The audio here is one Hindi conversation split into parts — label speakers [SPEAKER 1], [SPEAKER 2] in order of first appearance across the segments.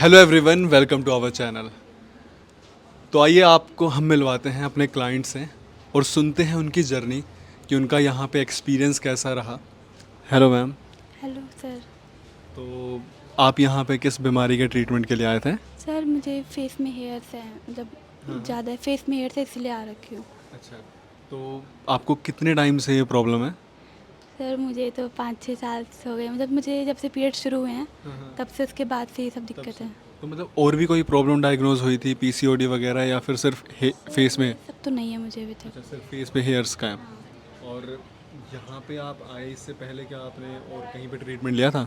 [SPEAKER 1] Hello everyone, welcome to our channel. तो आइए आपको हम मिलवाते हैं अपने क्लाइंट से और सुनते हैं उनकी जर्नी कि उनका यहाँ पे एक्सपीरियंस कैसा रहा। Hello ma'am.
[SPEAKER 2] Hello sir.
[SPEAKER 1] तो आप यहाँ पे किस बीमारी के ट्रीटमेंट के लिए आए थे?
[SPEAKER 2] सर मुझे फेस में हेयर्स हैं, मतलब
[SPEAKER 1] हाँ।
[SPEAKER 2] ज़्यादा फेस में हेयर्स है इसलिए आ रखी हूँ।
[SPEAKER 1] अच्छा। तो आपको कितने टाइम से ये प्रॉब्लम है?
[SPEAKER 2] सर मुझे तो 5-6 साल से हो गए, मतलब मुझे जब से पीरियड शुरू हुए हैं
[SPEAKER 1] हाँ हाँ।
[SPEAKER 2] तब से उसके बाद से ये सब
[SPEAKER 1] तब
[SPEAKER 2] दिक्कत
[SPEAKER 1] से
[SPEAKER 2] है।
[SPEAKER 1] तो मतलब और भी कोई प्रॉब्लम डायग्नोज हुई थी, पीसीओडी वगैरह, या फिर सिर्फ
[SPEAKER 2] सर
[SPEAKER 1] फेस में?
[SPEAKER 2] ये सब तो नहीं है मुझे अभी तक।
[SPEAKER 1] अच्छा, सिर्फ फेस पे हेयर्स का है।
[SPEAKER 2] हाँ।
[SPEAKER 1] और यहाँ पे आप आए इससे पहले क्या आपने और कहीं पे ट्रीटमेंट लिया था?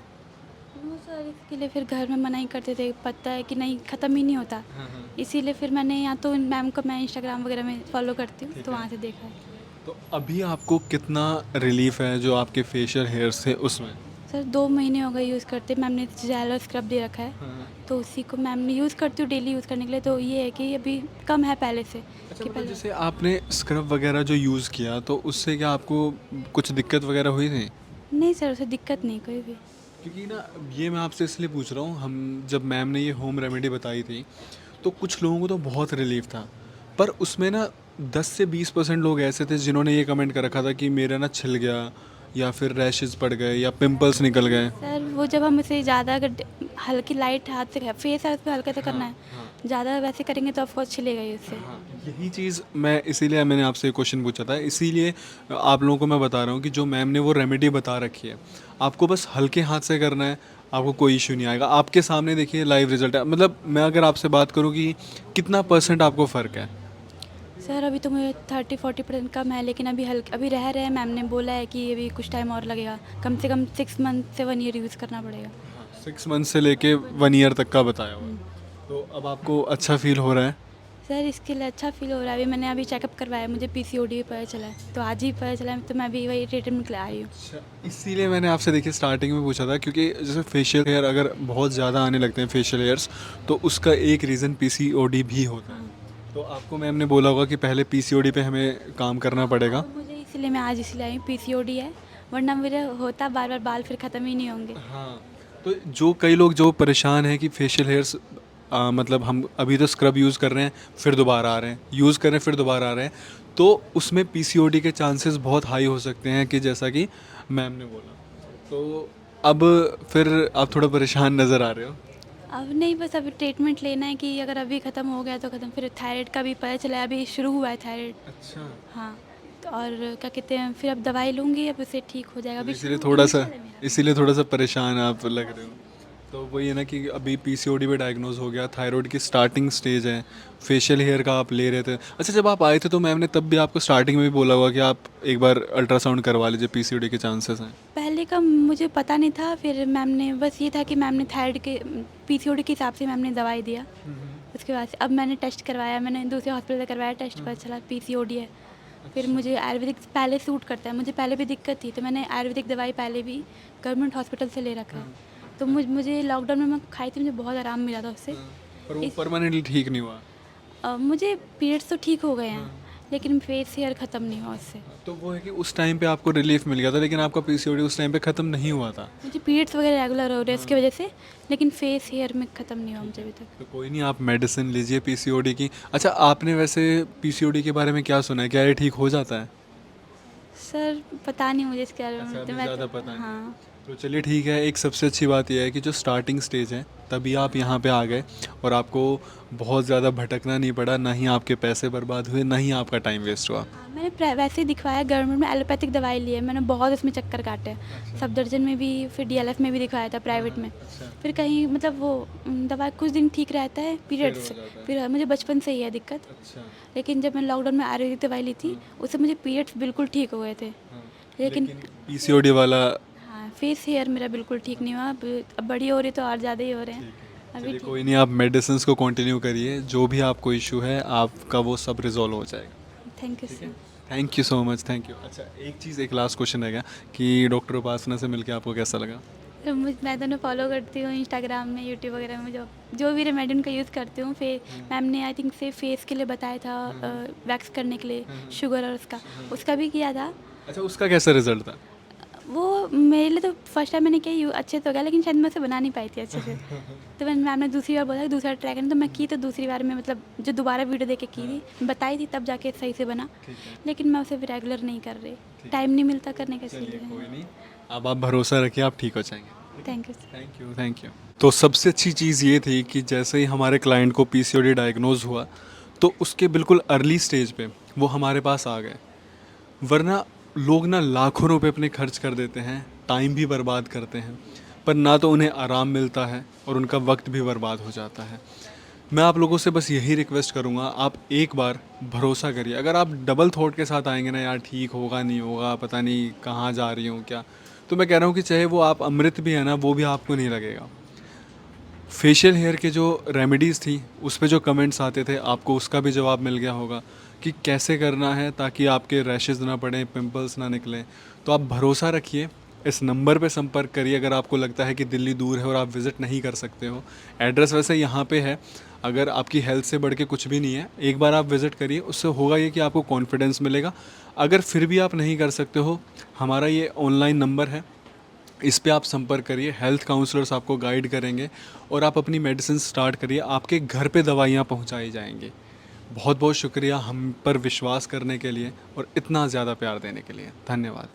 [SPEAKER 2] वो सर इसके लिए फिर घर में मना ही करते थे, पता है कि नहीं ख़त्म ही नहीं होता।
[SPEAKER 1] हाँ हाँ।
[SPEAKER 2] इसीलिए फिर मैंने, या तो मैम को मैं इंस्टाग्राम वगैरह में फॉलो करती हूँ
[SPEAKER 1] ठीक
[SPEAKER 2] तो
[SPEAKER 1] है।
[SPEAKER 2] वहाँ से देखा है।
[SPEAKER 1] तो अभी आपको कितना रिलीफ है जो आपके फेशियल हेयर्स थे उसमें?
[SPEAKER 2] सर 2 महीने हो गए यूज़ करते, मैम ने जेल और स्क्रब दे रखा है।
[SPEAKER 1] हाँ।
[SPEAKER 2] तो उसी को मैम ने यूज़ करती हूँ डेली यूज़ करने के लिए, तो ये है कि अभी कम है पहले से।
[SPEAKER 1] अच्छा,
[SPEAKER 2] कि
[SPEAKER 1] मतलब
[SPEAKER 2] पहले
[SPEAKER 1] जैसे आपने स्क्रब वगैरह जो यूज़ किया तो उससे क्या आपको कुछ दिक्कत वगैरह हुई थी?
[SPEAKER 2] नहीं सर, उसे दिक्कत नहीं कोई भी।
[SPEAKER 1] क्योंकि ना ये मैं आपसे इसलिए पूछ रहा हूँ, हम जब मैम ने ये होम रेमेडी बताई थी तो कुछ लोगों को तो बहुत रिलीफ था, पर उसमें ना 10 से 20% लोग ऐसे थे जिन्होंने ये कमेंट कर रखा था कि मेरा ना छिल गया, या फिर रैशेस पड़ गए, या पिंपल्स निकल गए।
[SPEAKER 2] सर वो जब हम इसे ज़्यादा अगर हल्की लाइट हाथ से फेस है उस पर हल्का से करना
[SPEAKER 1] हाँ
[SPEAKER 2] है,
[SPEAKER 1] हाँ।
[SPEAKER 2] ज़्यादा वैसे करेंगे तो ऑफकोर्स छिलेगा ही उससे।
[SPEAKER 1] हाँ, यही चीज़ मैं इसीलिए मैंने आपसे क्वेश्चन पूछा था, इसीलिए आप लोगों को मैं बता रहा हूँ कि जो मैम ने वो रेमेडी बता रखी है, आपको बस हल्के हाथ से करना है, आपको कोई इशू नहीं आएगा। आपके सामने देखिए लाइव रिजल्ट है। मतलब मैं अगर आपसे बात करूँ कि कितना परसेंट आपको फ़र्क है?
[SPEAKER 2] सर अभी तो मुझे 30-40% कम है, लेकिन अभी अभी रह रहे हैं। मैम ने बोला है कि अभी कुछ टाइम और लगेगा, कम से कम 6 मंथ से 1 ईयर यूज़ करना पड़ेगा।
[SPEAKER 1] हाँ, 6 मंथ से लेके 1 ईयर तक का बताया हुआ है।
[SPEAKER 2] हम्म।
[SPEAKER 1] तो अब आपको अच्छा फील हो रहा है?
[SPEAKER 2] सर इसके लिए अच्छा फील हो रहा है। अभी मैंने अभी चेकअप करवाया, मुझे पीसीओडी भी पता चला है, तो आज ही पता चला है, तो मैं अभी वही ट्रीटमेंट के लिए आई हूँ।
[SPEAKER 1] अच्छा, इसीलिए मैंने आपसे देखिए स्टार्टिंग में पूछा था, क्योंकि जैसे फेशियल हेयर अगर बहुत ज़्यादा आने लगते हैं फेशियल हेयर्स, तो उसका एक रीज़न पीसीओडी भी होता है।
[SPEAKER 2] हाँ।
[SPEAKER 1] तो आपको मैम ने बोला होगा कि पहले पीसीओडी पे हमें काम करना पड़ेगा।
[SPEAKER 2] अब मुझे इसलिए मैं आज इसलिए आई हूँ, पीसीओडी है, वरना मेरे होता बार बार बाल फिर ख़त्म ही नहीं होंगे।
[SPEAKER 1] हाँ। तो जो कई लोग जो परेशान हैं कि फेशियल हेयर्स, मतलब हम अभी तो स्क्रब यूज़ कर रहे हैं, फिर दोबारा आ रहे हैं, यूज़ कर रहे हैं, फिर दोबारा आ रहे हैं, तो उसमें पीसीओडी के चांसेस बहुत हाई हो सकते हैं, कि जैसा कि मैम ने बोला। तो अब फिर आप थोड़ा परेशान नज़र आ रहे हो।
[SPEAKER 2] अब नहीं, बस अभी ट्रीटमेंट लेना है कि अगर अभी ख़त्म हो गया तो ख़त्म। फिर थायराइड का भी पता चला है, अभी शुरू हुआ है थायराइड।
[SPEAKER 1] अच्छा।
[SPEAKER 2] हाँ। तो और क्या कहते हैं, फिर अब दवाई लूँगी, अब उससे ठीक हो जाएगा।
[SPEAKER 1] तो
[SPEAKER 2] अभी
[SPEAKER 1] इसीलिए
[SPEAKER 2] शुरू
[SPEAKER 1] थोड़ा सा
[SPEAKER 2] इनिशियल है मेरा।
[SPEAKER 1] इसीलिए थोड़ा सा परेशान आप लग रहे हो। तो वही है ना कि अभी पीसीओडी भी डायग्नोज हो गया, थायराइड की स्टार्टिंग स्टेज है, फेशियल हेयर का आप ले रहे थे। अच्छा, जब आप आए थे तो मैम ने तब भी आपको स्टार्टिंग में भी बोला होगा कि आप एक बार अल्ट्रासाउंड करवा लीजिए, पीसीओडी के चांसेस हैं।
[SPEAKER 2] पहले का मुझे पता नहीं था, फिर मैम ने, बस ये था कि मैम ने थायराइड के पीसीओडी के हिसाब से मैम ने दवाई दिया। उसके बाद से अब मैंने टेस्ट करवाया, मैंने दूसरे हॉस्पिटल से करवाया टेस्ट, पता चला पीसीओडी है। फिर
[SPEAKER 1] अच्छा।
[SPEAKER 2] मुझे आयुर्वेदिक पहले सूट करता है, मुझे पहले भी दिक्कत थी, तो मैंने आयुर्वेदिक दवाई पहले भी गवर्नमेंट हॉस्पिटल से ले रखा है।
[SPEAKER 1] हाँ।
[SPEAKER 2] तो
[SPEAKER 1] अच्छा।
[SPEAKER 2] मुझे लॉकडाउन में मैं खाई थी, मुझे बहुत आराम मिला था उससे।
[SPEAKER 1] हाँ। पर वो
[SPEAKER 2] इस
[SPEAKER 1] परमानेंटली ठीक नहीं हुआ।
[SPEAKER 2] मुझे पीरियड्स तो ठीक हो गए हैं,
[SPEAKER 1] हाँ।
[SPEAKER 2] लेकिन फेस हेयर ख़त्म नहीं हुआ उससे।
[SPEAKER 1] तो वो है कि उस टाइम पे आपको रिलीफ मिल गया था, लेकिन आपका पीसीओडी उस टाइम पे ख़त्म नहीं हुआ था।
[SPEAKER 2] मुझे पीरियड्स वगैरह रेगुलर हो रहे हैं इसकी
[SPEAKER 1] हाँ।
[SPEAKER 2] वजह से, लेकिन फेस हेयर में ख़त्म नहीं हुआ
[SPEAKER 1] ठीक
[SPEAKER 2] मुझे
[SPEAKER 1] है।
[SPEAKER 2] अभी तक।
[SPEAKER 1] तो कोई नहीं, आप मेडिसिन लीजिए पीसीओडी की। अच्छा, आपने वैसे पीसीओडी के बारे में क्या सुना है, क्या ये ठीक हो जाता है?
[SPEAKER 2] सर पता नहीं मुझे इसके बारे
[SPEAKER 1] अच्छा,
[SPEAKER 2] में, तो
[SPEAKER 1] अभी
[SPEAKER 2] मैं तो,
[SPEAKER 1] ज़्यादा पता नहीं है।
[SPEAKER 2] हाँ।
[SPEAKER 1] तो चलिए ठीक है, एक सबसे अच्छी बात यह है कि जो स्टार्टिंग स्टेज है तभी आप यहाँ पे आ गए, और आपको बहुत ज़्यादा भटकना नहीं पड़ा, ना ही आपके पैसे बर्बाद हुए, ना ही आपका टाइम वेस्ट हुआ।
[SPEAKER 2] हाँ, मैंने वैसे ही दिखवाया गवर्नमेंट में, एलोपैथिक दवाई ली है मैंने, बहुत उसमें चक्कर काटे हैं।
[SPEAKER 1] अच्छा।
[SPEAKER 2] सफदरजंग में भी, फिर डीएलएफ में भी दिखवाया था
[SPEAKER 1] हाँ
[SPEAKER 2] प्राइवेट
[SPEAKER 1] हाँ।
[SPEAKER 2] में।
[SPEAKER 1] अच्छा।
[SPEAKER 2] फिर कहीं मतलब वो दवा कुछ दिन ठीक रहता है
[SPEAKER 1] फिर
[SPEAKER 2] पीरियड्स
[SPEAKER 1] हो
[SPEAKER 2] से।
[SPEAKER 1] जाता है।
[SPEAKER 2] फिर मुझे बचपन से ही है दिक्कत।
[SPEAKER 1] अच्छा।
[SPEAKER 2] लेकिन जब मैंने लॉकडाउन में आयुर्वेदिक दवाई ली थी,
[SPEAKER 1] हाँ
[SPEAKER 2] उससे मुझे पीरियड्स बिल्कुल ठीक हो गए थे।
[SPEAKER 1] हाँ।
[SPEAKER 2] लेकिन
[SPEAKER 1] लेकिन पीसीओडी वाला।
[SPEAKER 2] हाँ, फेस हेयर मेरा बिल्कुल ठीक नहीं हुआ। अब बड़ी हो रही तो और ज़्यादा ही हो रहे हैं।
[SPEAKER 1] ठीक है,
[SPEAKER 2] अभी
[SPEAKER 1] चलिए
[SPEAKER 2] ठीक
[SPEAKER 1] कोई
[SPEAKER 2] है।
[SPEAKER 1] नहीं, आप मेडिसिन को कंटिन्यू करिए, जो भी आपको इशू है आपका वो सब रिजॉल्व हो जाएगा।
[SPEAKER 2] थैंक यू
[SPEAKER 1] ठीक है।
[SPEAKER 2] Sir.
[SPEAKER 1] Thank you so much, thank you. अच्छा, एक चीज़, एक लास्ट क्वेश्चन रहेगा कि डॉक्टर उपासना से मिलके आपको कैसा लगा?
[SPEAKER 2] तो मैं दोनों फॉलो करती हूँ इंस्टाग्राम में, यूट्यूब वगैरह में, जो जो भी रेमेडी उनका यूज़ करती हूँ। फिर मैम ने आई थिंक से फेस के लिए बताया था, वैक्स करने के लिए, शुगर और उसका
[SPEAKER 1] हाँ।
[SPEAKER 2] उसका भी किया था।
[SPEAKER 1] अच्छा, उसका कैसा रिजल्ट था?
[SPEAKER 2] वो मेरे लिए तो फर्स्ट टाइम मैंने किया अच्छे से हो गया, लेकिन शायद मैं उसे बना नहीं पाई थी अच्छे से। तो मैंने मैम ने दूसरी बार बोला कि दूसरा ट्राई करना, तो मैं की, तो दूसरी बार में मतलब जो दोबारा वीडियो देख के की थी, बताई थी, तब जाके सही से बना।
[SPEAKER 1] ठीक है,
[SPEAKER 2] लेकिन मैं उसे रेगुलर नहीं कर रही, टाइम नहीं मिलता करने का,
[SPEAKER 1] चलिए
[SPEAKER 2] इसलिए।
[SPEAKER 1] कोई नहीं, अब आप भरोसा रखिए, आप ठीक हो जाएंगे।
[SPEAKER 2] Thank you.
[SPEAKER 1] Thank you, thank you. तो सबसे अच्छी चीज़ ये थी कि जैसे ही हमारे क्लाइंट को पीसीओडी डायग्नोज हुआ, तो उसके बिल्कुल अर्ली स्टेज पे वो हमारे पास आ गए। वरना लोग ना लाखों रुपए अपने खर्च कर देते हैं, टाइम भी बर्बाद करते हैं, पर ना तो उन्हें आराम मिलता है और उनका वक्त भी बर्बाद हो जाता है। मैं आप लोगों से बस यही रिक्वेस्ट करूँगा, आप एक बार भरोसा करिए। अगर आप डबल थॉट के साथ आएंगे ना, यार ठीक होगा नहीं होगा, पता नहीं कहाँ जा रही हूँ क्या, तो मैं कह रहा हूँ कि चाहे वो आप अमृत भी है ना, वो भी आपको नहीं लगेगा। फेशियल हेयर के जो रेमेडीज़ थी, उस पे जो कमेंट्स आते थे, आपको उसका भी जवाब मिल गया होगा कि कैसे करना है ताकि आपके रैशेज़ ना पड़ें, पिंपल्स ना निकलें। तो आप भरोसा रखिए, इस नंबर पे संपर्क करिए अगर आपको लगता है कि दिल्ली दूर है और आप विज़िट नहीं कर सकते हो। एड्रेस वैसे यहाँ पे है, अगर आपकी हेल्थ से बढ़ के कुछ भी नहीं है, एक बार आप विज़िट करिए, उससे होगा ये कि आपको कॉन्फिडेंस मिलेगा। अगर फिर भी आप नहीं कर सकते हो, हमारा ये ऑनलाइन नंबर है, इस पे आप संपर्क करिए, हेल्थ काउंसलर्स आपको गाइड करेंगे और आप अपनी मेडिसिन स्टार्ट करिए, आपके घर पे दवाइयाँ पहुँचाई जाएंगी। बहुत बहुत शुक्रिया हम पर विश्वास करने के लिए और इतना ज़्यादा प्यार देने के लिए। धन्यवाद।